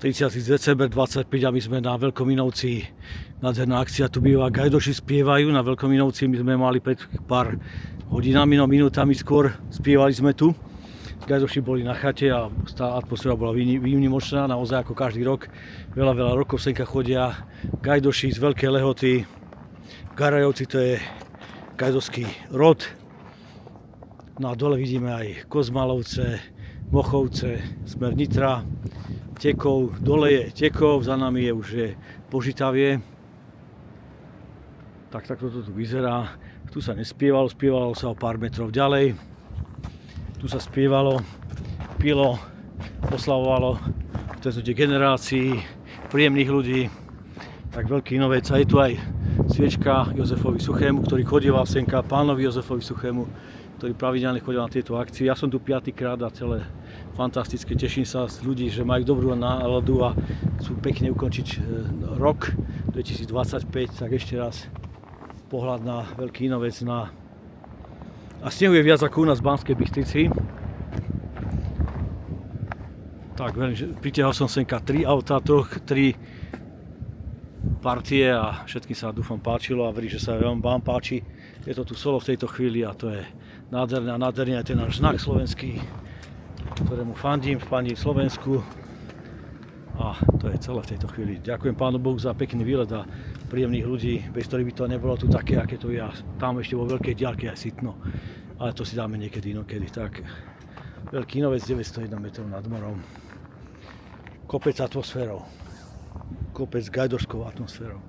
30. december 25 a my sme na Veľkominovci. Nádherná akcia tu býva. Gajdoši spievajú na Veľkominovci. My sme mali pred pár hodinami, no minútami skôr spievali sme tu. Gajdoši boli na chate a tá atmosféra bola výnimočná, naozaj ako každý rok. Veľa rokov senka chodia Gajdoši z Veľkej Lehoty. Garajovci, to je gajdovský rod. No a dole vidíme aj Kozmalovce, Mochovce, smer Nitra, Tekov, dole je Tekov, za nami je už Požitavie. Takto to tu vyzerá. Tu sa nespievalo, spievalo sa o pár metrov ďalej. Tu sa spievalo, pilo, oslavovalo stretnutie generácií, príjemných ľudí. Tak Veľký Inovec, a je tu aj sviečka Jozefovi Suchému, ktorý chodieval senka, pánovi Jozefovi Suchému, ktorý pravidelne chodil na tieto akcie. Ja som tu 5. krát a celé fantastické. Teším sa z ľudí, že majú dobrú náladu a chcú pekne ukončiť rok 2025. Tak ešte raz pohľad na Veľký Inovec. A snehu je viac ako u nás v Banskej Bystrici. Tak, pritiahol som senka 3 autá, 3 partie a všetkým sa dúfam páčilo a verím, že sa vám páči. Je to tu solo v tejto chvíli a to je nádherné a nádherný aj ten náš znak slovenský, ktorému fandím Slovensku. A to je celé v tejto chvíli. Ďakujem Pánu Bohu za pekný výlet a príjemných ľudí, bez ktorých by to nebolo tu také, aké to je. Tam ešte vo veľkej diaľke aj Sitno, ale to si dáme niekedy inokedy. Tak, Veľký Inovec, 901 metrov nad morom. Kopec atmosférou. Kopec gajdorskou atmosférou.